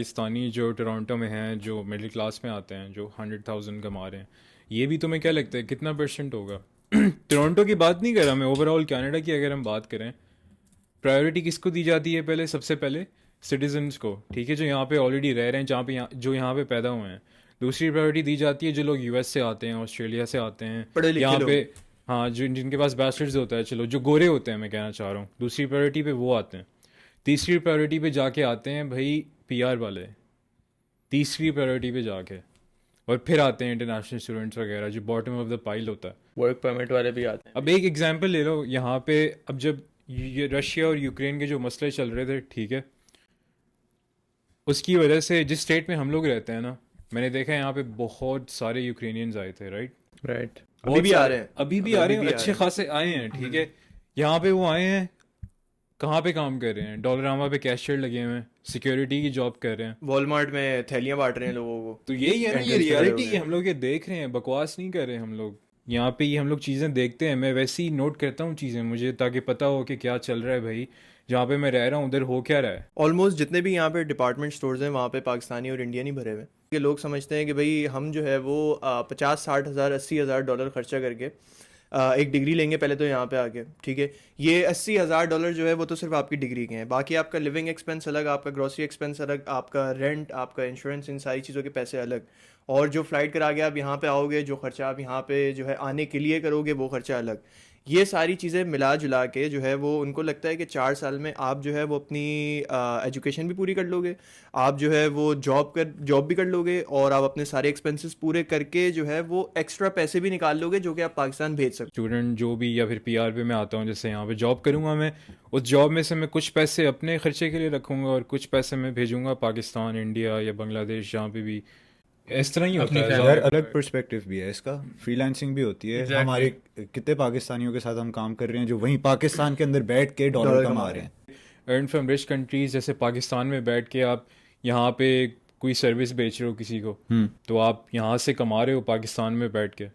पाकिस्तानी जो टोरंटो में हैं, जो मिडिल क्लास में आते हैं, जो 100,000 कमा रहे हैं, ये भी तुम्हें क्या लगता है कितना परसेंट होगा? टोरंटो की बात नहीं कर रहा मैं, ओवरऑल कनाडा की अगर हम बात करें, प्रायोरिटी किसको दी जाती है? पहले, सबसे पहले सिटीजन्स को, ठीक है, जो यहाँ पे ऑलरेडी रह रहे हैं, जहाँ पे जो यहाँ पे पैदा हुए हैं। दूसरी प्रायोरिटी दी जाती है जो लोग यूएस से आते हैं, ऑस्ट्रेलिया से आते हैं, पढ़े लिखे यहाँ पे। लोग। हाँ, जो जिनके पास बैचलर्स होता है, चलो जो गोरे होते हैं, मैं कहना चाह रहा हूँ, दूसरी प्रायोरिटी पे वो आते हैं। तीसरी प्रायोरिटी पे जाके आते हैं भाई पीआर वाले, तीसरी प्रायोरिटी पे जाके, और फिर आते हैं इंटरनेशनल स्टूडेंट्स वगैरह, जो बॉटम ऑफ द पाइल होता है। वर्क परमिट वाले भी आते हैं। अब एक एग्जांपल ले लो यहाँ पे, अब जब ये रशिया और यूक्रेन के जो मसले चल रहे थे, ठीक है, उसकी वजह से जिस स्टेट में हम लोग रहते हैं ना, मैंने देखा है यहाँ पे बहुत सारे यूक्रेनियंस आए थे, राइट? राइट, अभी बहुत भी आ सारे रहे हैं। अभी भी आ रहे हैं, अच्छे खासे आए हैं, ठीक है। यहाँ पे वो आए हैं, कहाँ पे काम कर रहे हैं? डॉलरामा पे कैशियर लगे हुए हैं, सिक्योरिटी की जॉब कर रहे हैं। वॉलमार्ट में थैलियां बांट रहे हैं लोगों को। तो यही है ना, ये एंट्रेंस खड़े हो रियलिटी गए। हम लोग ये देख रहे हैं, बकवास नहीं कर रहे हम लोग। यहाँ पे ये हम लोग चीज़ें देखते हैं, मैं वैसे ही नोट करता हूँ चीज़ें, मुझे ताकि पता हो कि क्या चल रहा है भाई, जहाँ पे मैं रह रहा हूँ उधर हो क्या रहा है। ऑलमोस्ट जितने भी यहाँ पे डिपार्टमेंट स्टोर्स हैं वहाँ पे पाकिस्तानी और इंडियन ही भरे हुए हैं। ये लोग समझते हैं कि भाई हम जो है वो 50-60 हज़ार 80 हज़ार डॉलर खर्चा करके एक डिग्री लेंगे पहले तो यहाँ पे आके, ठीक है। ये 80 हज़ार डॉलर जो है वो तो सिर्फ आपकी डिग्री के हैं, बाकी आपका लिविंग एक्सपेंस अलग, आपका ग्रोसरी एक्सपेंस अलग, आपका रेंट, आपका इंश्योरेंस, इन सारी चीज़ों के पैसे अलग। और जो फ्लाइट करा के आप यहाँ पे आओगे, जो खर्चा आप यहाँ पे जो है आने के लिए करोगे, वो खर्चा अलग। ये सारी चीज़ें मिला जुला के जो है वो उनको लगता है कि 4 साल में आप जो है वो अपनी एजुकेशन भी पूरी कर लोगे, आप जो है वो जॉब भी कर लोगे, और आप अपने सारे एक्सपेंसेस पूरे करके जो है वो एक्स्ट्रा पैसे भी निकाल लोगे जो कि आप पाकिस्तान भेज सकते स्टूडेंट जो भी, या फिर पीआर पे मैं आता हूँ, जैसे यहाँ पे जॉब करूँगा मैं, उस जॉब में से मैं कुछ पैसे अपने खर्चे के लिए रखूँगा और कुछ पैसे मैं भेजूँगा पाकिस्तान, इंडिया या बांग्लादेश, जहाँ पे भी। इस तरह ही होता अपनी है फैमिली यार ज़्यादा। अलग पर्सपेक्टिव भी है इसका, फ्रीलांसिंग भी होती है। Exactly. हमारे कितने पाकिस्तानियों के साथ हम काम कर रहे हैं जो वहीं पाकिस्तान के अंदर बैठ के डॉलर डॉलर कमा कमा रहे रहे हैं। अर्न फ्रॉम रिच कंट्रीज, जैसे पाकिस्तान में बैठ के आप यहाँ पे कोई सर्विस बेच रहे हो किसी को, तो आप यहाँ से कमा रहे हो पाकिस्तान में बैठ के,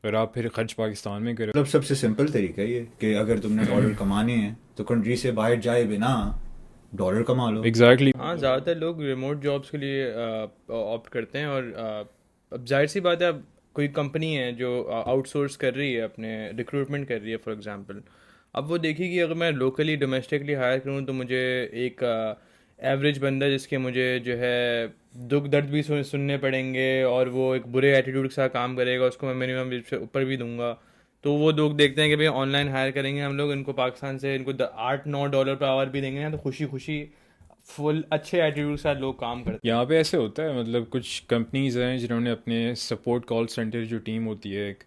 और आप फिर खर्च पाकिस्तान में करो। मतलब सबसे सिंपल तरीका ये कि अगर तुमने डॉलर कमाने हैं तो कंट्री से बाहर जाए बिना डॉलर कमा लो। एग्जैक्टली। हाँ, ज़्यादातर लोग रिमोट जॉब्स के लिए ऑप्ट करते हैं। और अब जाहिर सी बात है, अब कोई कंपनी है जो आउटसोर्स कर रही है, अपने रिक्रूटमेंट कर रही है फॉर एग्जांपल, अब वो देखेगी अगर मैं लोकली डोमेस्टिकली हायर करूँ तो मुझे एक एवरेज बंदा जिसके मुझे जो है दुख दर्द भी सुनने पड़ेंगे, और वो एक बुरे एटीट्यूड के साथ काम करेगा, उसको मैं मिनिमम वेज से ऊपर भी दूंगा। तो वो लोग देखते हैं कि भाई ऑनलाइन हायर करेंगे हम लोग, इनको पाकिस्तान से इनको 8-9 डॉलर पर आवर भी देंगे ना, तो खुशी खुशी फुल अच्छे एटीट्यूड के साथ लोग काम करते हैं। यहाँ पे ऐसे होता है, मतलब कुछ कंपनीज हैं जिन्होंने अपने सपोर्ट कॉल सेंटर जो टीम होती है एक,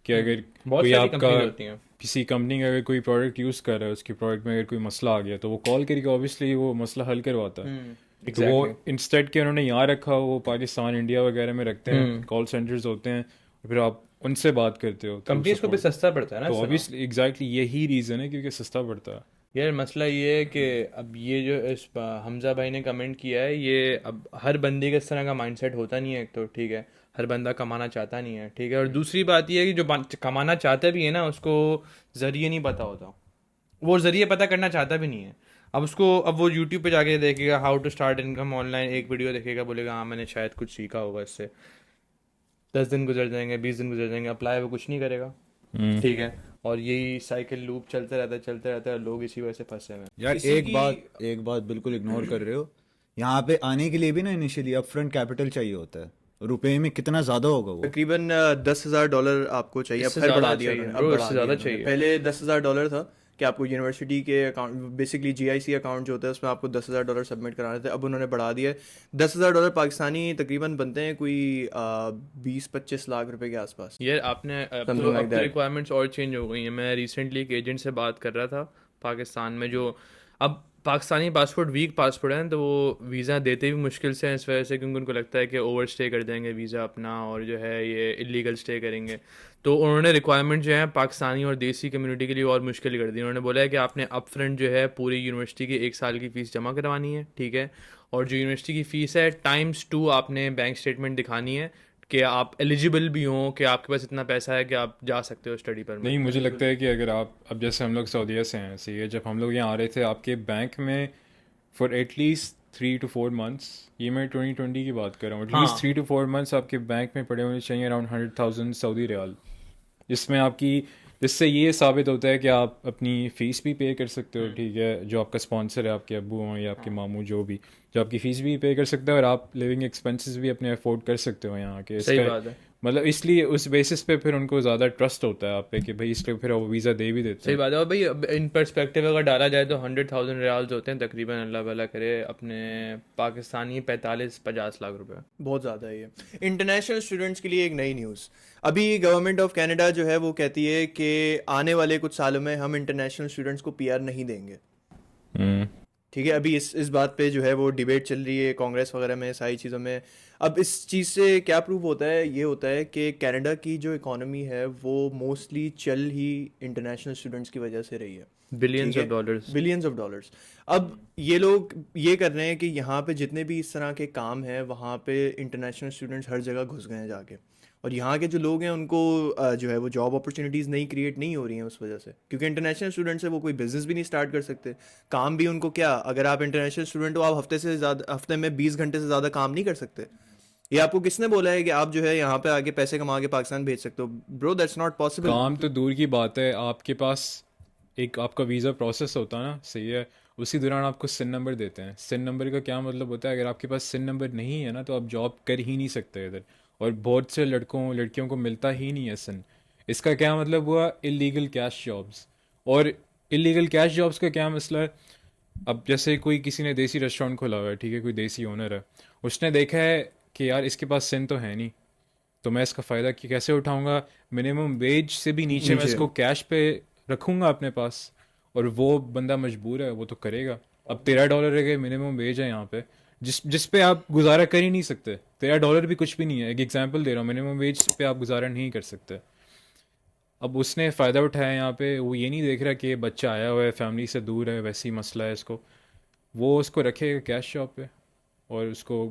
कि अगर बहुत कोई सारी आपका कंपनीज होती हैं। किसी कंपनी का अगर कोई प्रोडक्ट यूज़ कर रहा है, उसके प्रोडक्ट में अगर कोई मसला आ गया, तो वो कॉल करके ऑब्वियसली वो मसला हल करवाता है। तो वो इंस्टेड के उन्होंने यहाँ रखा, वो पाकिस्तान, इंडिया वगैरह में रखते हैं, कॉल सेंटर्स होते हैं, और फिर आप उनसे बात करते हो। तो कंपनीज को भी support- सस्ता पड़ता है ना तो इससे। ऑब्वियसली एग्जैक्टली यही रीज़न है, क्योंकि सस्ता पड़ता है। यार मसला ये है कि अब ये जो हमजा भाई ने कमेंट किया है, ये अब हर बंदे का इस तरह का माइंडसेट होता नहीं है, एक तो ठीक है, हर बंदा कमाना चाहता नहीं है, ठीक है, और दूसरी बात ये है कि जो कमाना चाहता भी है ना, उसको ज़रिए नहीं पता होता, वो ज़रिए पता करना चाहता भी नहीं है। अब वो यूट्यूब पे जाके देखेगा how to start income online, एक वीडियो देखेगा, बोलेगा हाँ मैंने शायद कुछ सीखा होगा इससे, 10 दिन गुजर जाएंगे, 20 दिन गुजर जाएंगे, अप्लाई वो कुछ नहीं करेगा, ठीक है, और यही साइकिल लूप चलते रहता है, लोग इसी वजह से फंसे हुए हैं। यार एक बात बिल्कुल इग्नोर कर रहे हो। यहाँ पे आने के लिए भी ना इनिशियली अपफ्रंट कैपिटल चाहिए होता है। रुपए में कितना ज्यादा होगा वो? तकरीबन 10 हज़ार डॉलर आपको चाहिए। अब इससे फिर ज़्यादा बढ़ा दिया चाहिए, उन्होंने, bro, अब इससे बढ़ा ज़्यादा दिया चाहिए। उन्होंने। पहले 10 हज़ार डॉलर था कि आपको यूनिवर्सिटी के अकाउंट, बेसिकली जीआईसी अकाउंट जो होता है उसमें आपको 10 हज़ार डॉलर सबमिट कराने थे। अब उन्होंने बढ़ा दिया है। 10 हज़ार डॉलर पाकिस्तानी तकरीबन बनते हैं कोई 20-25 लाख रुपए के आसपास। यार आपने Something like अब तो that. रिक्वायरमेंट्स और चेंज हो गई हैं। मैं रिसेंटली एक एजेंट से बात कर रहा था पाकिस्तान में, जो अब पाकिस्तानी पासपोर्ट वीक पासपोर्ट हैं, तो वो वीज़ा देते भी मुश्किल से हैं इस वजह से, क्योंकि उनको लगता है कि ओवर स्टे कर देंगे वीज़ा अपना, और जो है ये इलीगल स्टे करेंगे। तो उन्होंने रिक्वायरमेंट जो है पाकिस्तानी और देसी कम्युनिटी के लिए और मुश्किल कर दी। उन्होंने बोला है कि आपने अप फ्रंट जो है पूरी यूनिवर्सिटी की 1 साल की फ़ीस जमा करवानी है, ठीक है, और जो यूनिवर्सिटी की फ़ीस है ×2 आपने बैंक स्टेटमेंट दिखानी है कि आप एलिजिबल भी हों, कि आपके पास इतना पैसा है कि आप जा सकते हो स्टडी पर। नहीं, मुझे लगता है कि अगर आप, अब जैसे हम लोग सऊदीया से हैं, सही है, जब हम लोग यहाँ आ रहे थे, आपके बैंक में फॉर एटलीस्ट 3 to 4 months, ये मैं 2020 की बात कर रहा हूँ, हाँ। एटलीस्ट 3 to 4 months आपके बैंक में पड़े होने चाहिए अराउंड 100,000 सऊदी रियाल, जिसमें आपकी, जिससे ये साबित होता है कि आप अपनी फ़ीस भी पे कर सकते हो, ठीक है, जो आपका स्पॉन्सर है, आपके अब्बू हों या आपके मामू, जो भी, जो आपकी फ़ीस भी पे कर सकता है और आप लिविंग एक्सपेंसेस भी अपने अफोर्ड कर सकते हो यहाँ के। सही इसका बात है। मतलब इसलिए उस बेसिस पे फिर उनको ज़्यादा ट्रस्ट होता है आप पे कि भाई इसलिए फिर वो वीज़ा दे भी देते सही हैं। बात है। और भाई अब इन पर्सपेक्टिव अगर डाला जाए तो 100,000 रियाल्स होते हैं तकरीबन, अल्लाह भला करे, अपने पाकिस्तानी 45-50 लाख रुपए। बहुत ज़्यादा है ये। इंटरनेशनल स्टूडेंट्स के लिए एक नई न्यूज़, अभी गवर्नमेंट ऑफ कनाडा जो है वो कहती है कि आने वाले कुछ सालों में हम इंटरनेशनल स्टूडेंट्स को पीआर नहीं देंगे। हम्म। ठीक है, अभी इस बात पे जो है वो डिबेट चल रही है कांग्रेस वगैरह में, सारी चीज़ों में। अब इस चीज़ से क्या प्रूव होता है, ये होता है कि कनाडा की जो इकोनॉमी है वो मोस्टली चल ही इंटरनेशनल स्टूडेंट्स की वजह से रही है। Billions of dollars. Billions of dollars. अब ये लोग ये कर रहे हैं कि यहाँ पे जितने भी इस तरह के काम हैं वहाँ पे इंटरनेशनल स्टूडेंट्स हर जगह घुस गए हैं जाके, और यहाँ के जो लोग हैं उनको जो है वो जॉब अपॉर्चुनिटीज़ नहीं क्रिएट नहीं हो रही हैं उस वजह से, क्योंकि इंटरनेशनल स्टूडेंट्स है वो कोई बिजनेस भी नहीं स्टार्ट कर सकते। काम भी उनको क्या, अगर आप इंटरनेशनल स्टूडेंट हो आप हफ्ते में 20 घंटे से ज़्यादा काम नहीं कर सकते। ये आपको किसने बोला है कि आप जो है यहाँ पे आके पैसे कमा के पाकिस्तान भेज सकते हो? Bro that's not possible. काम तो दूर की बात है, आपके पास एक आपका वीज़ा प्रोसेस होता है ना, सही है, उसी दौरान आपको सिन नंबर देते हैं। सिन नंबर का क्या मतलब होता है, अगर आपके पास सिन नंबर नहीं है ना तो आप जॉब कर ही नहीं सकते इधर, और बहुत से लड़कियों को मिलता ही नहीं है सिन। इसका क्या मतलब हुआ, इलीगल कैश जॉब्स। और इलीगल कैश जॉब्स का क्या मसला है, अब जैसे कोई किसी ने देसी रेस्टोरेंट खोला हुआ है, ठीक है, कोई देसी ओनर है, उसने देखा है कि यार इसके पास सिन तो है नहीं, तो मैं इसका फ़ायदा कैसे उठाऊंगा, मिनिमम वेज से भी नीचे मैं इसको कैश पे रखूंगा अपने पास, और वो बंदा मजबूर है वो तो करेगा। अब $13 है, मिनिमम वेज है यहाँ पे, जिस पे आप गुजारा कर ही नहीं सकते। $13 भी कुछ भी नहीं है, एक एग्जांपल दे रहा हूँ, मिनिमम वेज पे आप गुजारा नहीं कर सकते। अब उसने फ़ायदा उठाया यहाँ पे, वो ये नहीं देख रहा कि ये बच्चा आया हुआ है फैमिली से दूर है, वैसे ही मसला है इसको, वो उसको रखेगा कैश जॉब पे और उसको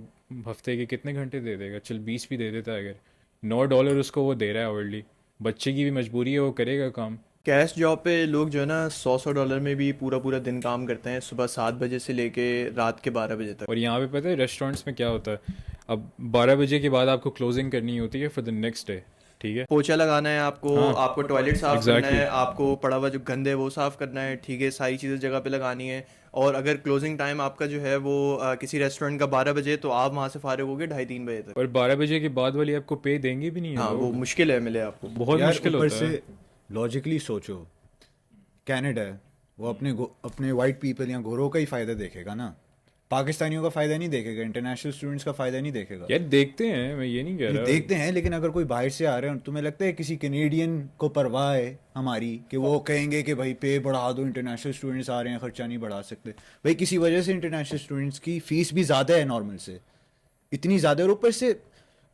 हफ्ते के कितने घंटे दे देगा, चल 20 भी दे देता है, अगर $9 उसको वो दे रहा है आवरली, बच्चे की भी मजबूरी है, वो करेगा काम। कैश जॉब पे लोग जो है ना 100 डॉलर में भी पूरा पूरा दिन काम करते हैं, सुबह 7 बजे से लेके रात के 12 बजे तक। और यहाँ पे पता है रेस्टोरेंट्स में क्या होता है, अब 12 बजे के बाद आपको क्लोजिंग करनी होती है फॉर द नेक्स्ट डे, ठीक है, पोछा लगाना है आपको, हाँ, आपको टॉयलेट साफ करना एग्जैक्टली है, आपको पड़ा हुआ जो गंद है वो साफ करना है, ठीक है, सारी चीज़ें जगह पे लगानी है। और अगर क्लोजिंग टाइम आपका जो है वो किसी रेस्टोरेंट का 12 बजे, तो आप वहाँ से फारिग होगे 2:30-3 बजे तक। और 12 बजे के बाद वाली आपको पे देंगे भी नहीं है हाँ, वो लोग, मुश्किल है मिले आपको। बहुत यार मुश्किल ऊपर होता है। से लॉजिकली सोचो, कनाडा है वो अपने वाइट पीपल या गोरों का ही फायदा देखेगा ना, पाकिस्तानियों का फायदा नहीं देखेगा, इंटरनेशनल स्टूडेंट्स का फायदा नहीं देखेगा। यार देखते हैं, मैं ये नहीं कह ये रहा, देखते हैं, लेकिन अगर कोई बाहर से आ रहे हैं, तुम्हें लगता है किसी कैनेडियन को परवाह है हमारी कि वो कहेंगे कि भाई पे बढ़ा दो, इंटरनेशनल स्टूडेंट्स आ रहे हैं, खर्चा नहीं बढ़ा सकते? भाई किसी वजह से इंटरनेशनल स्टूडेंट्स की फीस भी ज़्यादा है नॉर्मल से, इतनी ज़्यादा। और ऊपर से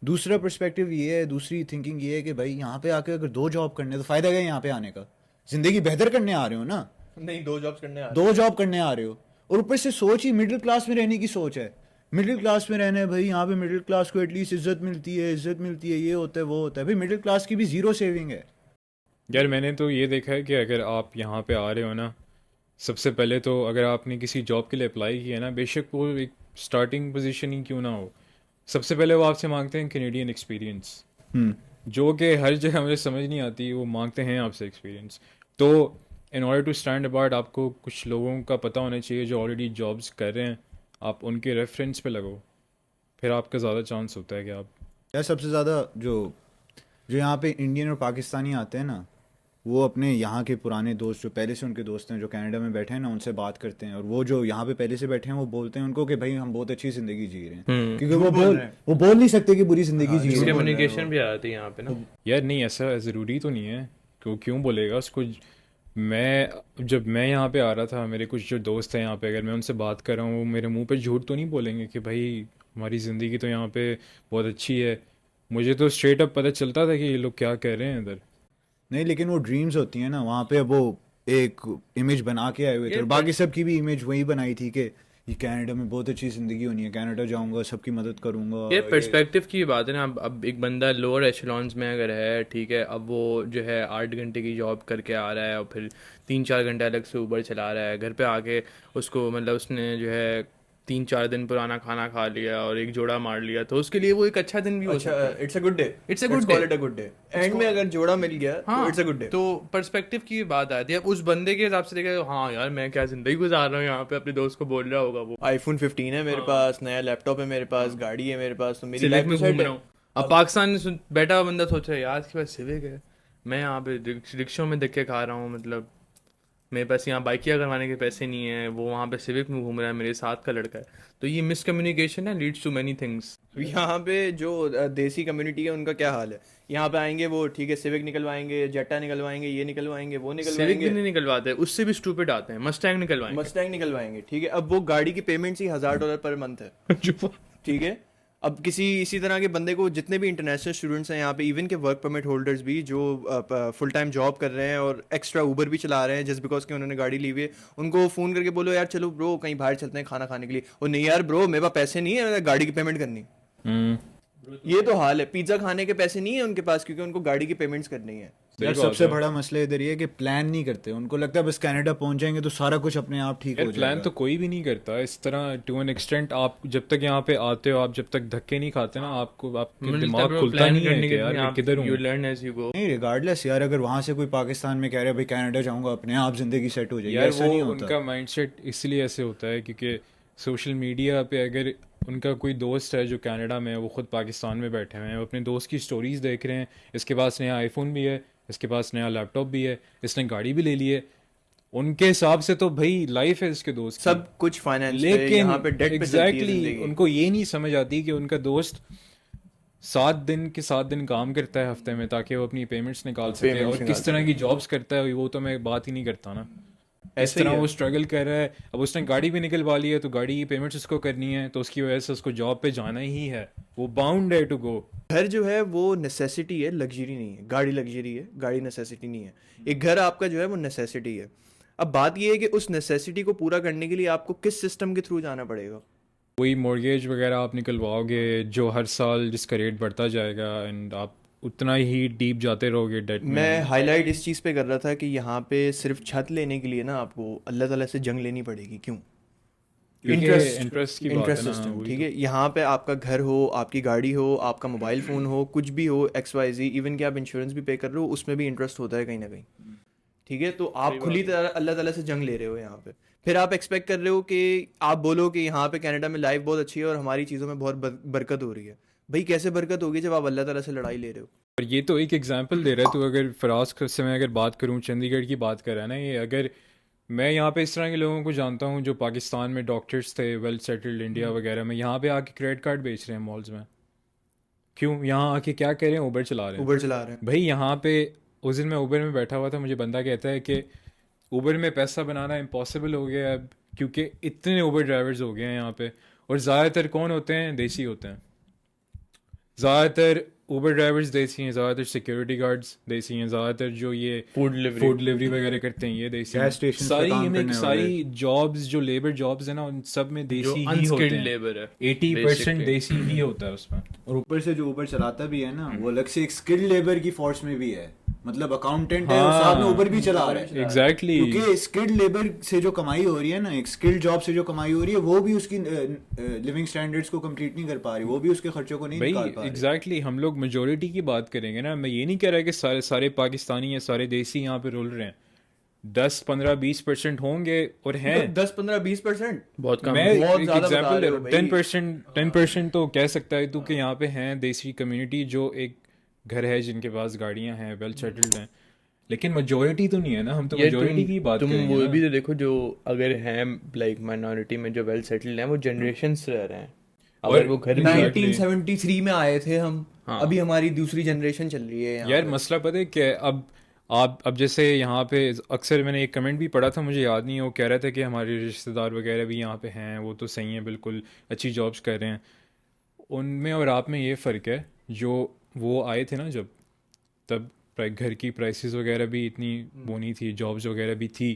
दूसरा पर्सपेक्टिव ये है, दूसरी थिंकिंग ये है कि भाई यहाँ पे आके अगर 2 जॉब करने, तो फ़ायदा क्या है यहाँ पे आने का? ज़िंदगी बेहतर करने आ रहे हो ना, नहीं, 2 जॉब्स करने आ 2 जॉब करने आ रहे हो। और ऊपर से सोच ही मिडिल क्लास में रहने की सोच है, मिडिल क्लास में रहना है भाई, यहाँ पे मिडिल क्लास को एटलीस्ट इज्जत मिलती है, ये होता है वो होता है। भाई मिडिल क्लास की भी जीरो सेविंग है। यार मैंने तो ये देखा है कि अगर आप यहाँ पे आ रहे हो ना, सबसे पहले तो अगर आपने किसी जॉब के लिए अप्लाई किया ना, बेशक वो एक स्टार्टिंग पोजीशन ही क्यों ना हो, सबसे पहले वो आपसे मांगते हैं कैनेडियन एक्सपीरियंस, जो कि हर जगह मुझे समझ नहीं आती, वो मांगते हैं आपसे एक्सपीरियंस। तो in order to stand apart आपको कुछ लोगों का पता होना चाहिए जो ऑलरेडी जॉब्स कर रहे हैं, आप उनके रेफरेंस पे लगो, फिर आपका ज़्यादा चांस होता है कि आप। यार सबसे ज़्यादा जो जो यहाँ पे इंडियन और पाकिस्तानी आते हैं ना, वो अपने यहाँ के पुराने दोस्त जो पहले से उनके दोस्त हैं जो कनाडा में बैठे हैं ना, उनसे बात करते हैं, और वो जो यहाँ पे पहले से बैठे हैं वो बोलते हैं उनको कि भाई हम बहुत अच्छी ज़िंदगी जी रहे हैं, क्योंकि वो बोल नहीं सकते कि बुरी ज़िंदगी जी रहे हैं। कम्युनिकेशन भी आती है यहाँ पे ना। यार नहीं, ऐसा ज़रूरी तो नहीं है, क्यों बोलेगा उसको। जब मैं यहाँ पे आ रहा था, मेरे कुछ जो दोस्त हैं यहाँ पे, अगर मैं उनसे बात कर रहा हूँ, वो मेरे मुंह पे झूठ तो नहीं बोलेंगे कि भाई हमारी ज़िंदगी तो यहाँ पे बहुत अच्छी है। मुझे तो स्ट्रेट अप पता चलता था कि ये लोग क्या कह रहे हैं इधर। नहीं, लेकिन वो ड्रीम्स होती हैं ना, वहाँ पे वो एक इमेज बना के आए हुए थे, और बाकी सबकी भी इमेज वही बनाई थी कि ये कनाडा में बहुत अच्छी ज़िंदगी होनी है, कनाडा जाऊँगा, सबकी मदद करूँगा। ये पर्सपेक्टिव की बात है ना। अब एक बंदा लोअर एशेलॉन्स में अगर है, ठीक है, अब वो जो है 8 घंटे की जॉब करके आ रहा है और फिर 3-4 घंटे अलग से ऊबर चला रहा है, घर पे आके उसको मतलब उसने जो है 3-4 दिन पुराना खाना खा लिया और एक जोड़ा मार लिया, तो उसके लिए वो एक अच्छा दिन भी हो सकता है। अच्छा, it's a good day, It's a good call day. It a good day. And में अगर जोड़ा मिल गया तो इट्स अ गुड डे। तो पर्सपेक्टिव की बात आती है। अब उस बंदे के हिसाब से देखा, हाँ यार मैं क्या जिंदगी गुजार रहा हूँ यहाँ पे, अपने दोस्त को बोल रहा होगा वो आईफोन 15 है मेरे पास, नया लैपटॉप है मेरे पास, गाड़ी है मेरे पास, तो मेरी सिविक लाइफ में तो घूम सेट रहा है। हूँ। अब पाकिस्तान में बैठा हुआ बंदा सोच रहा है यार इसके पास सिविक है, मैं यहाँ पे रिक्शों में धक्के खा रहा हूँ, मतलब मेरे पास यहाँ बाइकिया करवाने के पैसे नहीं है, वो वहाँ पे सिविक में घूम रहा है, मेरे साथ का लड़का है। तो ये मिसकम्युनिकेशन है, लीड्स टू मेनी थिंग्स। यहाँ पे जो देसी कम्युनिटी है उनका क्या हाल है, यहाँ पे आएंगे वो ठीक है सिविक निकलवाएंगे, जेटा निकलवाएंगे, ये निकलवाएंगे, वो सिविक भी निकलवाएंगे, नहीं निकलवाते, उससे भी स्टूपिड आते हैं, मस्टैंग निकलवाएंगे। मस्टैंग निकलवाएंगे, ठीक है। अब वो गाड़ी की पेमेंट्स ही $1000 पर मंथ है, ठीक है। अब किसी इसी तरह के बंदे को, जितने भी इंटरनेशनल स्टूडेंट्स हैं यहाँ पे, इवन के वर्क परमिट होल्डर्स भी जो फुल टाइम जॉब कर रहे हैं और एक्स्ट्रा ऊबर भी चला रहे हैं जस्ट बिकॉज कि उन्होंने गाड़ी ली हुई है, उनको फ़ोन करके बोलो यार चलो ब्रो कहीं बाहर चलते हैं खाना खाने के लिए, और नहीं यार ब्रो मेरे पास पैसे नहीं है, मैंने गाड़ी की पेमेंट करनी। ये तो हाल है, पिज्ज़ा खाने के पैसे नहीं है उनके पास क्योंकि उनको गाड़ी की पेमेंट्स करनी है। यार सबसे बड़ा मसला इधर ये है कि प्लान नहीं करते, उनको लगता है बस कनाडा पहुंच जाएंगे तो सारा कुछ अपने आप ठीक हो यार प्लान जाएगा। तो कोई भी नहीं करता इस तरह टू एन एक्सटेंट। आप जब तक यहाँ पे आते हो, आप जब तक धक्के नहीं खाते ना, आपको आपका दिमाग खुलता नहीं है कि यार मैं किधर यू हूँ। Learn as you go. नहीं रिगार्डलेस यार, अगर वहां से कोई पाकिस्तान में कह रहा है भाई कनाडा जाऊंगा अपने आप जिंदगी सेट हो जाएगी, यार ऐसा वो नहीं होता। उनका माइंडसेट इसलिए ऐसे होता है क्योंकि सोशल मीडिया पे अगर उनका कोई दोस्त है जो कनाडा में है, वो खुद पाकिस्तान में बैठे हुए हैं, वो अपने दोस्त की स्टोरीज देख रहे हैं, इसके पास नया आईफोन भी है, इसके पास नया लैपटॉप भी है, इसने गाड़ी भी ले ली है, उनके हिसाब से तो भाई लाइफ है इसके दोस्त की। सब कुछ फाइनेंस पे, लेकिन यहाँ पे डेट पे चलती है एग्जैक्टली जिंदगी। उनको ये नहीं समझ आती कि उनका दोस्त 7 दिन काम करता है हफ्ते में ताकि वो अपनी पेमेंट्स निकाल सके, Payments और निकाल किस तरह की जॉब्स करता है वो तो मैं बात ही नहीं करता ना। इस ऐसे ही तरह है। वो स्ट्रगल कर रहा है, अब उसने गाड़ी भी निकलवा ली है तो गाड़ी की पेमेंट्स उसको करनी है, तो उसकी वजह से उसको जॉब पे जाना ही है, वो बाउंड है टू गो। घर जो है वो नेसेसिटी है, लग्जरी नहीं है। गाड़ी लग्जरी है, गाड़ी नेसेसिटी नहीं है। एक घर आपका जो है वो नेसेसिटी है। अब बात ये है कि उस नेसेसिटी को पूरा करने के लिए आपको किस सिस्टम के थ्रू जाना पड़ेगा। वही मॉर्गेज वगैरह आप निकलवाओगे जो हर साल जिसका रेट बढ़ता जाएगा, एंड आप उतना ही डीप जाते रहोगे डेट में। मैं हाईलाइट इस चीज़ पे कर रहा था कि यहाँ पे सिर्फ छत लेने के लिए ना आपको अल्लाह ताला से जंग लेनी पड़ेगी। क्यों? इंटरेस्ट की बात है इंटरेस्ट ना, सिस्टम, वही ठीक तो। है। यहाँ पे आपका घर हो, आपकी गाड़ी हो, आपका मोबाइल फ़ोन हो, कुछ भी हो, XYZ, इवन कि आप इंश्योरेंस भी पे कर रहे हो, उसमें भी इंटरेस्ट होता है कहीं ना कहीं, ठीक है। तो आप खुली तरह अल्लाह ताला से जंग ले रहे हो यहाँ पे। फिर आप एक्सपेक्ट कर रहे हो कि आप बोलो कि यहाँ पे कनाडा में लाइफ बहुत अच्छी है और हमारी चीज़ों में बहुत बरकत हो रही है। भाई कैसे बरकत होगी जब आप अल्लाह ताला से लड़ाई ले रहे हो। और ये तो एक एग्जांपल दे रहा है। तो अगर फराज से मैं अगर बात करूँ, चंडीगढ़ की बात कर रहा है ना ये, अगर मैं यहाँ पे इस तरह के लोगों को जानता हूँ जो पाकिस्तान में डॉक्टर्स थे, वेल सेटल्ड, इंडिया वगैरह में, यहाँ पे आके क्रेडिट कार्ड बेच रहे हैं मॉल्स में। क्यों? यहाँ आके क्या कर रहे हैं? उबर चला रहे हैं। ऊबर चला रहे हैं। भाई यहाँ पे उस दिन मैं उबर में बैठा हुआ था, मुझे बंदा कहता है कि उबर में पैसा बनाना इम्पॉसिबल हो गया है अब, क्योंकि इतने उबर ड्राइवर्स हो गए हैं यहाँ पे, और ज़्यादातर कौन होते हैं? देसी होते हैं। ज़्यादातर उबर ड्राइवर्स देसी हैं, ज़्यादातर सिक्योरिटी गार्ड्स देसी हैं, ज़्यादातर जो ये फूड डिलीवरी वगैरह करते हैं ये देसी हैं। Gas stations पे सारी काम इनमें करने सारी जॉब्स जो लेबर जॉब्स है ना, उन सब में जो देसी ही होते अनस्किल्ड हैं। लेबर है 80% basically। देसी ही होता है उसमें। और ऊपर से जो उबर चलाता भी है ना, वो अलग से एक स्किल्ड लेबर की फोर्स में भी है, मतलब अकाउंटेंट है और हाँ। साथ में उबर भी चला रहा है। एग्जैक्टली। क्योंकि स्किल्ड लेबर से जो कमाई हो रही है ना, एक स्किल्ड जॉब से जो कमाई हो रही है, वो भी उसकी लिविंग स्टैंडर्ड्स को कंप्लीट नहीं कर पा रही, वो भी उसके खर्चों को नहीं निकाल भाई पा रही। एग्जैक्टली हम लोग मेजोरिटी की बात करेंगे ना, मैं ये नहीं कह रहा कि सारे सारे पाकिस्तानी या सारे देसी यहाँ पे रुल रहे हैं। 10-15-20% होंगे और हैं। 10-15-20% बहुत कम मैं है। बहुत एक ज्यादा बता एग्जांपल रहे दे हो रहा हूँ। भाई। 10% तो कह सकता है तू कि यहाँ पे हैं देसी कम्युनिटी जो एक घर है, जिनके पास गाड़ियाँ हैं, वेल सेटल्ड हैं, लेकिन मेजोरिटी तो नहीं है ना। हम तो ये मेजोरिटी की बात तुम करेंगे वो ना। भी तो देखो, जो अगर हैं लाइक माइनॉरिटी में जो वेल सेटल्ड हैं, वो जनरेशंस रह रहे हैं। और अगर वो घर में 1973 में आए थे हम, हाँ। अभी हमारी दूसरी जनरेशन चल रही है यहाँ यार पे। मसला पता है क्या? अब जैसे यहाँ पे अक्सर मैंने एक कमेंट भी पढ़ा था, मुझे याद नहीं है, वो कह रहा था कि हमारे रिश्तेदार वगैरह भी यहाँ पे हैं, वो तो सही हैं, बिल्कुल अच्छी जॉब्स कर रहे हैं। उनमें और आप में ये फ़र्क है, जो वो आए थे ना जब, तब घर की प्राइसेस वगैरह भी इतनी वो नहीं थी, जॉब्स वगैरह भी थी।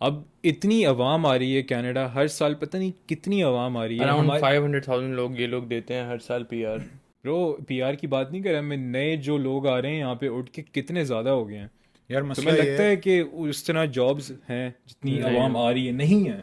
अब इतनी आवाम आ रही है कनाडा, हर साल पता नहीं कितनी आवाम आ रही है। अराउंड 500,000 लोग ये लोग देते हैं हर साल पीआर। ब्रो पीआर की बात नहीं कर रहा मैं, नए जो लोग आ रहे हैं यहाँ पे उठ के कितने ज़्यादा हो गए हैं। यार तुम्हें मसला ये लगता है कि उस तरह जॉब्स हैं जितनी आवाम आ रही है? नहीं है।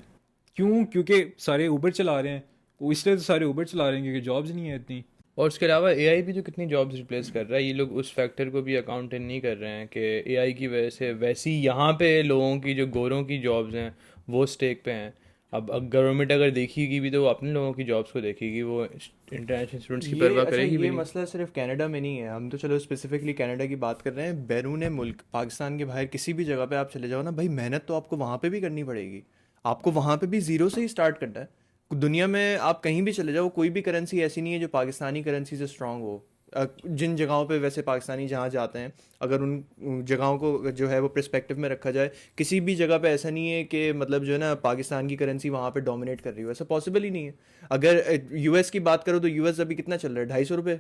क्यों? क्योंकि सारे ऊबर चला रहे हैं, वो इसलिए तो सारे ऊबर चला रहे हैं क्योंकि जॉब्स नहीं है इतनी। और उसके अलावा एआई भी तो कितनी जॉब्स रिप्लेस कर रहा है, ये लोग उस फैक्टर को भी अकाउंट इन नहीं कर रहे हैं कि एआई की वजह से वैसी यहाँ पे लोगों की जो गोरों की जॉब्स हैं वो स्टेक पे हैं। अब गवर्नमेंट अगर देखेगी भी तो वो अपने लोगों की जॉब्स को देखेगी, वो इंटरनेशनल स्टूडेंट्स की परवाह करेगी भी ये नहीं। मसला सिर्फ कनाडा में नहीं है, हम तो चलो स्पेसिफिकली कनाडा की बात कर रहे हैं, बैरून मुल्क पाकिस्तान के बाहर किसी भी जगह पे आप चले जाओ ना भाई, मेहनत तो आपको वहाँ पे भी करनी पड़ेगी, आपको वहाँ पे भी ज़ीरो से ही स्टार्ट करना है। दुनिया में आप कहीं भी चले जाओ, कोई भी करेंसी ऐसी नहीं है जो पाकिस्तानी करेंसी से स्ट्रांग हो। जिन जगहों पे वैसे पाकिस्तानी जहाँ जाते हैं, अगर उन जगहों को जो है वो पर्सपेक्टिव में रखा जाए, किसी भी जगह पे ऐसा नहीं है कि मतलब जो है ना पाकिस्तान की करेंसी वहाँ पे डोमिनेट कर रही हो, ऐसा पॉसिबल ही नहीं है। अगर यूएस की बात करो तो यूएस अभी कितना चल रहा है, 250 रुपये,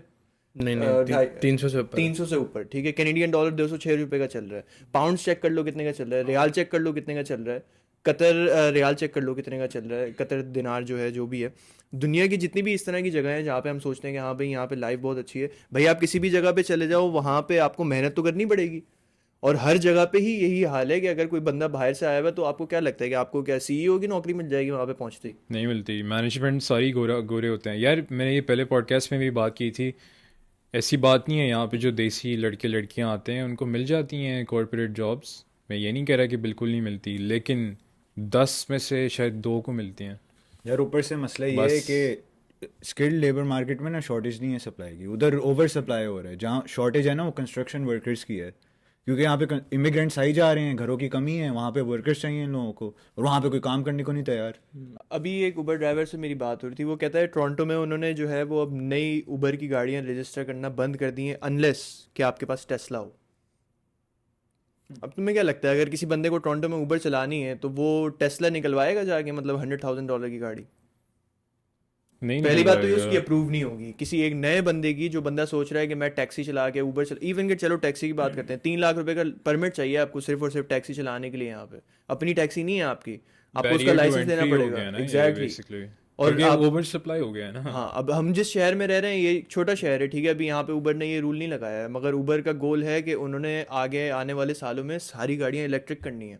नहीं नहीं, 300 से ऊपर। 300 से ऊपर, ठीक है। कैनेडियन डॉलर 206 रुपये का चल रहा है। पाउंड चेक कर लो कितने का चल रहा है, रियाल चेक कर लो कितने का चल रहा है, कतर रियाल चेक कर लो कितने का चल रहा है, कतर दिनार जो है, जो भी है। दुनिया की जितनी भी इस तरह की जगह है जहाँ पे हम सोचते हैं कि हाँ भाई यहाँ पे लाइफ बहुत अच्छी है, भाई आप किसी भी जगह पे चले जाओ, वहाँ पे आपको मेहनत तो करनी पड़ेगी। और हर जगह पे ही यही हाल है कि अगर कोई बंदा बाहर से आया हुआ है तो आपको क्या लगता है कि आपको क्या सीईओ की नौकरी मिल जाएगी वहाँ पे पहुँचते ही? नहीं मिलती, मैनेजमेंट सारी गोरे होते हैं यार। मैंने ये पहले पॉडकास्ट में भी बात की थी, ऐसी बात नहीं है। यहाँ पे जो देसी लड़के लड़कियाँ आते हैं उनको मिल जाती हैं कॉरपोरेट जॉब्स। मैं ये नहीं कह रहा कि बिल्कुल नहीं मिलती, लेकिन 10 में से शायद 2 को मिलती हैं। यार ऊपर से मसला ये है बस। कि स्किल्ड लेबर मार्केट में ना शॉर्टेज नहीं है सप्लाई की, उधर ओवर सप्लाई हो रहा है। जहाँ शॉर्टेज है ना वो कंस्ट्रक्शन वर्कर्स की है, क्योंकि यहाँ पे इमिग्रेंट्स आई जा रहे हैं, घरों की कमी है, वहाँ पे वर्कर्स चाहिए इन लोगों को, और वहाँ पे कोई काम करने को नहीं तैयार। अभी एक उबर ड्राइवर से मेरी बात हो रही थी, वो कहता है टोरंटो में उन्होंने जो है वो अब नई उबर की गाड़ियाँ रजिस्टर करना बंद कर दी हैं, अनलेस कि आपके पास टेस्ला हो। अब तुम्हें क्या लगता है अगर किसी बंदे को टोरंटो में उबर चलानी है तो वो टेस्ला निकलवाएगा जाके, मतलब $100,000 की गाड़ी? नहीं पहली बात तो ये निकलवाएगा। उसकी अप्रूव नहीं होगी किसी एक नए बंदे की, जो बंदा सोच रहा है कि मैं टैक्सी चला के उबर चला, इवन कि चलो टैक्सी की बात करते हैं, 3 लाख रुपए का परमिट चाहिए आपको सिर्फ और सिर्फ टैक्सी चलाने के लिए। यहाँ पे अपनी टैक्सी नहीं है आपकी, आपको उसका बैरियर टू लाइसेंस देना एंट्री हो पड़ेगा। गया ना ये एग्जैक्टली। बेसिकली, और क्योंकि आप, ओवर सप्लाई हो गया है ना। हाँ, अब हम जिस शहर में रह रहे हैं ये एक छोटा शहर है, ठीक है, अभी यहाँ पे उबर ने ये रूल नहीं लगाया है, मगर उबर का गोल है कि उन्होंने आगे आने वाले सालों में सारी गाड़ियाँ इलेक्ट्रिक करनी है।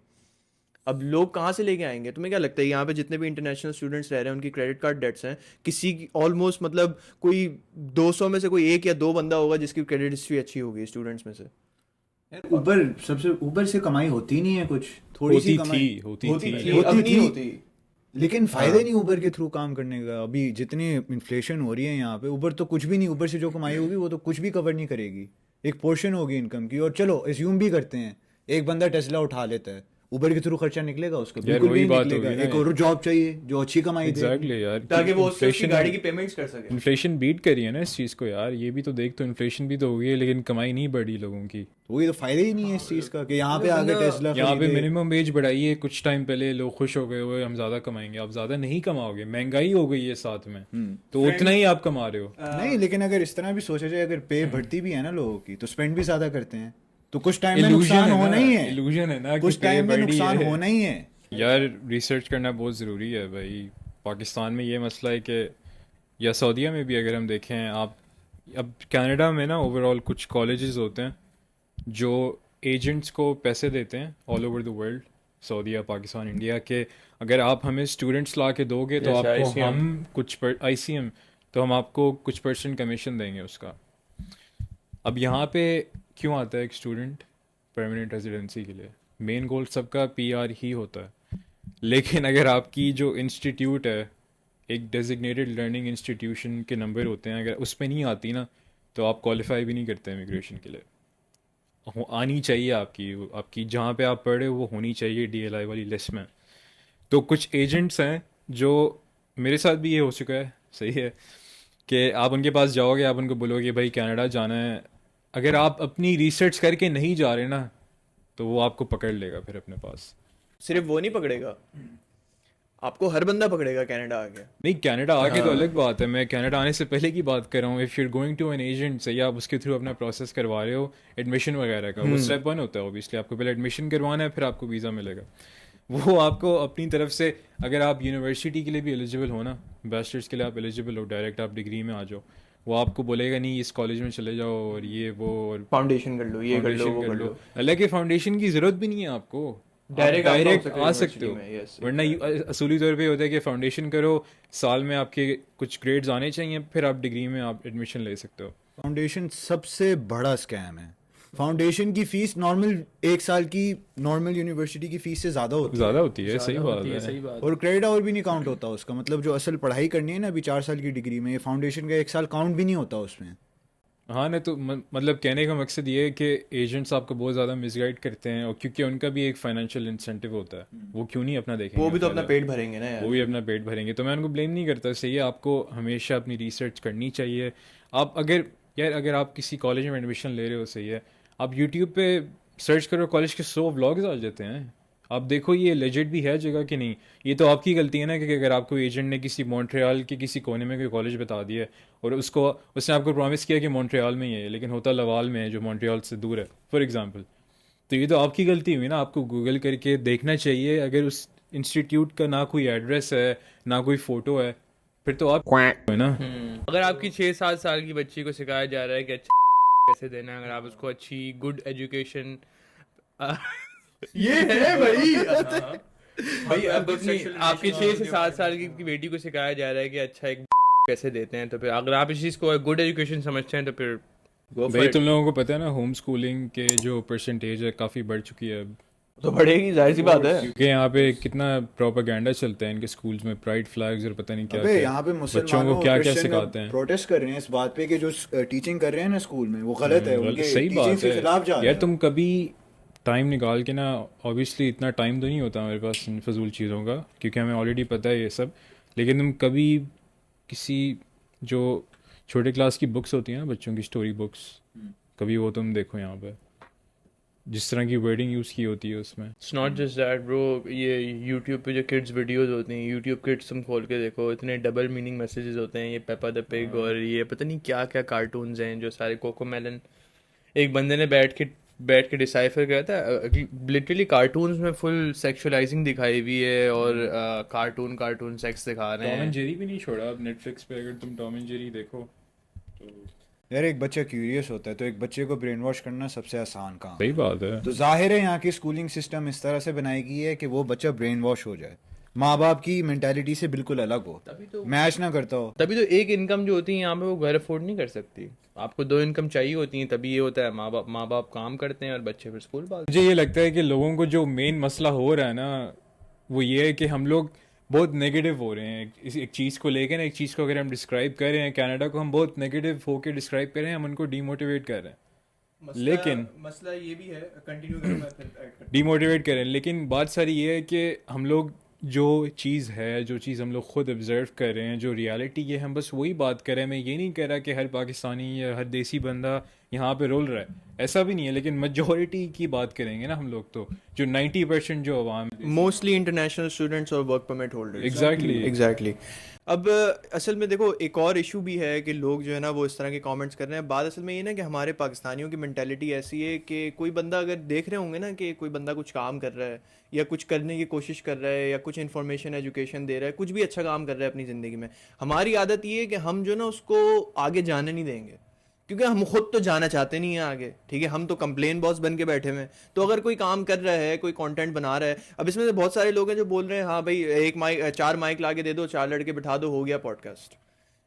अब लोग कहाँ से लेके आएंगे? तुम्हें क्या लगता है यहाँ पे जितने भी इंटरनेशनल स्टूडेंट्स रह रहे हैं उनकी क्रेडिट कार्ड डेट्स हैं, किसी की ऑलमोस्ट मतलब कोई 200 में से कोई 1 या 2 बंदा होगा जिसकी क्रेडिट हिस्ट्री अच्छी होगी स्टूडेंट्स में से। ऊबर से कमाई होती नहीं है कुछ, थोड़ी सी कमाई होती होती थी। थी, अब नहीं होती। लेकिन फायदा नहीं ऊबर के थ्रू काम करने का। अभी जितनी इन्फ्लेशन हो रही है यहाँ पे, ऊबर तो कुछ भी नहीं, ऊबर से जो कमाई होगी वो तो कुछ भी कवर नहीं करेगी। एक पोर्शन होगी इनकम की, और चलो एज्यूम भी करते हैं एक बंदा टेस्ला उठा लेता है, ऊबर के थ्रू खर्चा निकलेगा उसका? यार बिल्कुल भी वही नहीं बात निकलेगा। होगी ना। एक और जॉब चाहिए जो अच्छी कमाई दे। एग्जैक्टली यार, ताकि वो उससे उसकी इन्फ्लेशन गाड़ी की पेमेंट्स कर सके। इन्फ्लेशन बीट करी है ना इस चीज़ को यार। ये भी तो देख, तो इन्फ्लेशन भी तो हो गई है लेकिन कमाई नहीं बढ़ी लोगों की। तो वही तो फायदा ही नहीं है इस चीज़ का कि यहाँ पे आगे टेस्ला यहाँ पे खरीदे। मिनिमम वेज बढ़ाई है कुछ टाइम पहले, लोग खुश हो गए हुए हम ज़्यादा कमाएंगे। आप ज़्यादा नहीं कमाओगे, महंगाई हो गई है साथ में, तो उतना ही आप कमा रहे हो। नहीं, लेकिन अगर इस तरह भी सोचा जाए, अगर पे बढ़ती भी है ना लोगों की, तो स्पेंड भी ज्यादा करते हैं, तो कुछ टाइम में नुकसान होना ही है। इल्यूजन है ना कि कुछ पे टाइम में बढ़ी नुकसान है। होना ही है। यार रिसर्च करना बहुत ज़रूरी है भाई। पाकिस्तान में ये मसला है कि, या सऊदीया में भी अगर हम देखें आप, अब कनाडा में ना ओवरऑल कुछ कॉलेजेस होते हैं जो एजेंट्स को पैसे देते हैं ऑल ओवर द वर्ल्ड, सऊदीया, पाकिस्तान, इंडिया के। अगर आप हमें स्टूडेंट्स ला के दोगे तो जैसे आपको ICM। हम कुछ ICM, तो हम आपको कुछ % कमीशन देंगे उसका। अब यहाँ पे क्यों आता है एक स्टूडेंट परमानेंट रेजिडेंसी के लिए? मेन गोल सबका PR ही होता है। लेकिन अगर आपकी जो इंस्टीट्यूट है, एक डेजिग्नेटेड लर्निंग इंस्टीट्यूशन के नंबर होते हैं, अगर उस पर नहीं आती ना तो आप क्वालिफाई भी नहीं करते इमिग्रेशन के लिए। आनी चाहिए आपकी जहाँ पे आप पढ़ रहे हो वो होनी चाहिए DLI वाली लिस्ट में। तो कुछ एजेंट्स हैं जो, मेरे साथ भी ये हो चुका है, सही है, कि आप उनके पास जाओगे, आप उनको बोलोगे भाई कनाडा जाना है, अगर आप अपनी रिसर्च करके नहीं जा रहे ना तो वो आपको पकड़ लेगा फिर अपने पास। सिर्फ वो नहीं पकड़ेगा, आपको हर बंदा पकड़ेगा कनाडा आ गया। नहीं, कनाडा आके तो अलग बात है, मैं कनाडा आने से पहले की बात कर रहा हूँ। If you are going to an agent, सही, आप उसके थ्रू अपना प्रोसेस करवा रहे हो एडमिशन वगैरह का, वो स्टेप 1 होता है। ऑब्वियसली आपको पहले एडमिशन करवाना है, फिर आपको वीज़ा मिलेगा। वो आपको अपनी तरफ से, अगर आप यूनिवर्सिटी के लिए भी एलिजिबल हो ना, बैचलर्स के लिए आप एलिजिबल हो, डायरेक्ट आप डिग्री में आ जाओ, वो आपको बोलेगा नहीं इस कॉलेज में चले जाओ और ये वो, और फाउंडेशन कर लो, ये कर लो, वो कर लो। हालांकि फाउंडेशन की ज़रूरत भी नहीं है आपको। डायरेक्ट डायरेक्ट आ सकते हो, वरना असूली तौर पे होता है कि फाउंडेशन करो, साल में आपके कुछ ग्रेड्स आने चाहिए, फिर आप डिग्री में आप एडमिशन ले सकते हो। फाउंडेशन सबसे बड़ा स्कैम है। फाउंडेशन की फीस नॉर्मल एक साल की नॉर्मल यूनिवर्सिटी की फीस से ज़्यादा होती ज़्यादा होती है, सही बात है। सही बात। और क्रेडिट आवर भी नहीं काउंट होता उसका, मतलब जो असल पढ़ाई करनी है ना अभी 4 साल की डिग्री में, ये फाउंडेशन का एक साल काउंट भी नहीं होता उसमें। हाँ नहीं तो मतलब कहने का मकसद ये है कि एजेंट्स आपको बहुत ज़्यादा मिसगाइड करते हैं, और क्योंकि उनका भी एक फाइनेंशियल इंसेंटिव होता है, वो क्यों नहीं अपना देखेंगे, वो भी तो अपना पहले? पेट भरेंगे ना यार। वो भी अपना पेट भरेंगे, तो मैं उनको ब्लेम नहीं करता। सही है, आपको हमेशा अपनी रिसर्च करनी चाहिए। आप अगर आप किसी कॉलेज में एडमिशन ले रहे हो, सही है, आप यूट्यूब पे सर्च करो, कॉलेज के 100 व्लॉग्स आ जाते हैं, आप देखो ये लेजिट भी है जगह कि नहीं। ये तो आपकी गलती है ना कि अगर आपको एजेंट ने किसी मॉन्ट्रियल के किसी कोने में कोई कॉलेज बता दिया है, और उसने आपको प्रॉमिस किया कि मॉन्ट्रियल में ही है, लेकिन होता लवाल में है जो मॉन्ट्रियल से दूर है फॉर एग्जांपल, तो ये तो आपकी गलती हुई ना। आपको गूगल करके देखना चाहिए, अगर उस इंस्टीट्यूट का ना कोई एड्रेस है ना कोई फ़ोटो है, फिर तो आप है ना। अगर आपकी 6-7 साल की बच्ची को सिखाया जा रहा है कि अच्छा कैसे देना है, अगर आप उसको अच्छी गुड एजुकेशन ये है भाई। भाई अब अपनी आपकी 6 से 7 साल की बेटी को सिखाया जा रहा है कि अच्छा एक कैसे देते हैं, तो फिर अगर आप इस चीज़ को गुड एजुकेशन समझते हैं तो फिर go for भाई it। तुम लोगों को पता है ना, होम स्कूलिंग के जो परसेंटेज है काफ़ी बढ़ चुकी है अब, तो बढ़ेगी, जाहिर सी बात है। क्योंकि यहाँ पे कितना प्रोपेगेंडा चलता है इनके स्कूल्स में, प्राइड फ्लैग्स और पता नहीं क्या अबे क्या। यहाँ पे बच्चों मुसलमानों को क्या क्या क्रिश्चियन सिखाते हैं। प्रोटेस्ट कर रहे हैं इस बात पे कि जो टीचिंग कर रहे हैं ना स्कूल में वो गलत है, उनके सही टीचिंग बात के खिलाफ जा है रहे यार। हैं। तुम कभी टाइम निकाल के ना, ऑब्वियसली इतना टाइम तो नहीं होता हमारे पास इन फजूल चीज़ों का, क्योंकि हमें ऑलरेडी पता है ये सब, लेकिन तुम कभी किसी जो छोटे क्लास की बुक्स होती हैं ना, बच्चों की स्टोरी बुक्स, कभी वो तुम देखो यहाँ पे जिस तरह की वर्डिंग यूज़ की होती है उसमें। It's not just that bro, ये यूट्यूब पे जो किड्स वीडियोस होती हैं, यूट्यूब किड्स तुम खोल के देखो, इतने डबल मीनिंग मैसेजेस होते हैं, ये पेपा द पिग और ये पता नहीं क्या क्या कार्टून्स हैं जो सारे कोकोमेलन। एक बंदे ने बैठ के डिसाइफर किया था, लिटरली कार्टून्स में फुल सेक्सुअलाइजिंग दिखाई हुई है, और कार्टून सेक्स दिखा रहे टॉम एंड हैं। जेरी भी नहीं छोड़ा अब नेटफ्लिक्स पे, अगर तुम टॉम एंड जेरी देखो तो यार एक बच्चा क्यूरियस होता है तो एक बच्चे को ब्रेन वॉश करना सबसे आसान काम है। सही बात है। तो जाहिर है यहाँ की स्कूलिंग सिस्टम इस तरह से बनाई गई है कि वो बच्चा ब्रेन वॉश हो जाए, माँ बाप की मेंटालिटी से बिल्कुल अलग हो, मैच ना करता हो। तभी तो एक इनकम जो होती है यहाँ पे वो घर अफोर्ड नहीं कर सकती, आपको 2 इनकम चाहिए होती हैं, तभी ये होता है माँ बाप काम करते हैं और बच्चे फिर स्कूल भाग। मुझे ये लगता है कि लोगों को जो मेन मसला हो रहा है ना, वो ये है कि हम लोग बहुत नेगेटिव हो रहे हैं एक चीज़ को लेकर ना। एक चीज़ को अगर हम डिस्क्राइब कर रहे हैं, कनाडा को हम बहुत नेगेटिव होकर डिस्क्राइब कर रहे हैं, हम उनको डीमोटिवेट कर रहे हैं, लेकिन मसला ये भी है, कंटिन्यू करो मैं फिर ऐड करता डीमोटिवेट करें। लेकिन बात सारी ये है कि हम लोग जो चीज़ है, जो चीज़ हम लोग खुद ऑब्जर्व कर रहे हैं, जो रियलिटी है, हम बस वही बात कर रहे हैं। मैं ये नहीं कह रहा कि हर पाकिस्तानी या हर देसी बंदा यहाँ पे रोल रहा है, ऐसा भी नहीं है, लेकिन मेजॉरिटी की बात करेंगे ना हम लोग, तो जो 90% जो अवाम है, मोस्टली इंटरनेशनल स्टूडेंट्स और वर्क परमिट होल्डर्स। एग्जैक्टली। अब असल में देखो एक और इशू भी है कि लोग जो है ना वो इस तरह के कमेंट्स कर रहे हैं। बात असल में ये ना कि हमारे पाकिस्तानियों की मेंटालिटी ऐसी है कि कोई बंदा अगर देख रहे होंगे ना कि कोई बंदा कुछ काम कर रहा है या कुछ करने की कोशिश कर रहा है या कुछ इन्फॉर्मेशन एजुकेशन दे रहा है, कुछ भी अच्छा काम कर रहा है अपनी ज़िंदगी में, हमारी आदत ये है कि हम जो ना उसको आगे जाने नहीं देंगे, क्योंकि हम खुद तो जाना चाहते नहीं हैं आगे। ठीक है, हम तो कंप्लेन बॉस बन के बैठे हुए हैं। तो अगर कोई काम कर रहा है, कोई कंटेंट बना रहा है, अब इसमें से बहुत सारे लोग हैं जो बोल रहे हैं हाँ भाई 4 माइक ला के दे दो, 4 लड़के बिठा दो, हो गया पॉडकास्ट।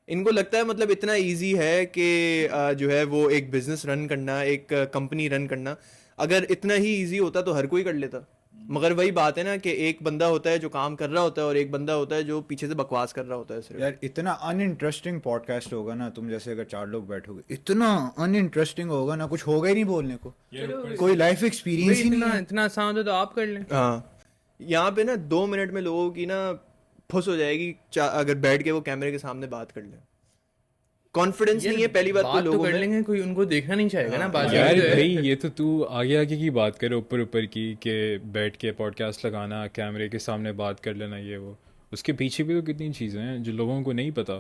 इनको लगता है मतलब इतना ईजी है कि जो है वो एक बिजनेस रन करना, एक कंपनी रन करना। अगर इतना ही ईजी होता तो हर कोई कर लेता, मगर वही बात है ना कि एक बंदा होता है जो काम कर रहा होता है और एक बंदा होता है जो पीछे से बकवास कर रहा होता है सिर्फ। यार इतना अनइंटरेस्टिंग पॉडकास्ट होगा ना, तुम जैसे अगर 4 लोग बैठोगे, इतना अनइंटरेस्टिंग होगा ना, कुछ होगा ही नहीं बोलने को, कोई लाइफ एक्सपीरियंस ही नहीं है। इतना आसान होता तो आप कर लें। हाँ, यहाँ पे ना 2 मिनट में लोगों की ना फुस हो जाएगी अगर बैठ के वो कैमरे के सामने बात कर ले। कॉन्फिडेंस नहीं है पहली बात तो लोगों कर में। लेंगे, कोई उनको देखना नहीं चाहेगा ना बात। यार भाई ये तो तू आगे आगे की बात करे, ऊपर ऊपर की कि बैठ के पॉडकास्ट लगाना, कैमरे के सामने बात कर लेना, ये वो, उसके पीछे भी तो कितनी चीज़ें हैं जो लोगों को नहीं पता,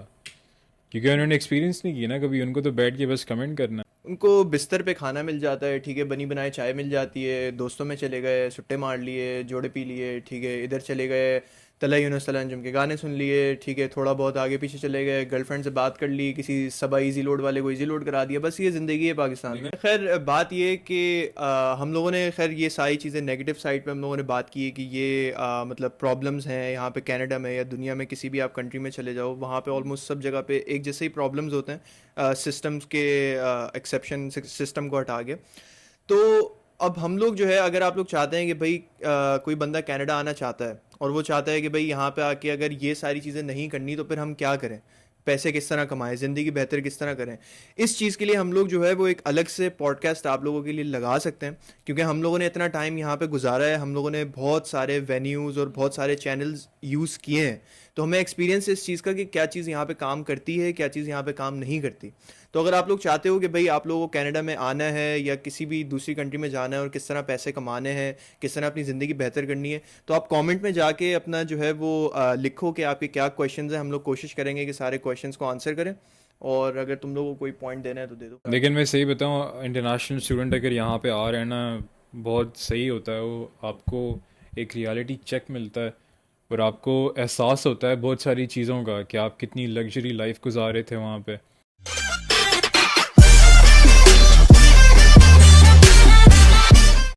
क्योंकि उन्होंने एक्सपीरियंस नहीं किया ना कभी। उनको तो बैठ के बस कमेंट करना। उनको बिस्तर पे खाना मिल जाता है, ठीक है, बनी बनाई चाय मिल जाती है, दोस्तों में चले गए, सुट्टे मार लिए, जोड़े पी लिए, ठीक है, इधर चले गए, तला यूनुस तला अंजुम के गाने सुन लिए, ठीक है, थोड़ा बहुत आगे पीछे चले गए, गर्लफ्रेंड से बात कर ली, किसी सबा इजी लोड वाले को इजी लोड करा दिया, बस ये ज़िंदगी है पाकिस्तान में। खैर बात ये कि हम लोगों ने खैर ये सारी चीज़ें नेगेटिव साइड पे हम लोगों ने बात की है कि ये मतलब प्रॉब्लम्स हैं यहाँ पे कनाडा में या दुनिया में किसी भी आप कंट्री में चले जाओ, वहाँ पे ऑलमोस्ट सब जगह पे एक जैसे ही प्रॉब्लम्स होते हैं, सिस्टम्स के एक्सेप्शन सिस्टम को हटा के। तो अब हम लोग जो है, अगर आप लोग चाहते हैं कि भाई कोई बंदा कनाडा आना चाहता है और वो चाहता है कि भाई यहाँ पे आके अगर ये सारी चीज़ें नहीं करनी तो फिर हम क्या करें, पैसे किस तरह कमाएं, ज़िंदगी बेहतर किस तरह करें, इस चीज़ के लिए हम लोग जो है वो एक अलग से पॉडकास्ट आप लोगों के लिए लगा सकते हैं। क्योंकि हम लोगों ने इतना टाइम यहाँ पे गुजारा है, हम लोगों ने बहुत सारे वेन्यूज़ और बहुत सारे चैनल्स यूज़ किए हैं, तो हमें एक्सपीरियंस है इस चीज़ का कि क्या चीज़ यहाँ पे काम करती है, क्या चीज़ यहाँ पे काम नहीं करती। तो अगर आप लोग चाहते हो कि भाई आप लोगों को कनाडा में आना है या किसी भी दूसरी कंट्री में जाना है और किस तरह पैसे कमाने हैं, किस तरह अपनी ज़िंदगी बेहतर करनी है, तो आप कमेंट में जाके अपना जो है वो लिखो कि आपके क्या क्वेश्चंस हैं। हम लोग कोशिश करेंगे कि सारे क्वेश्चंस को आंसर करें, और अगर तुम लोगों को कोई पॉइंट देना है तो दे दो। लेकिन मैं सही बताऊँ, इंटरनेशनल स्टूडेंट अगर यहाँ पे आ रहे हैं ना, बहुत सही होता है वो, आपको एक रियलिटी चेक मिलता है और आपको एहसास होता है बहुत सारी चीज़ों का कि आप कितनी लग्जरी लाइफ गुजार रहे थे वहाँ पे।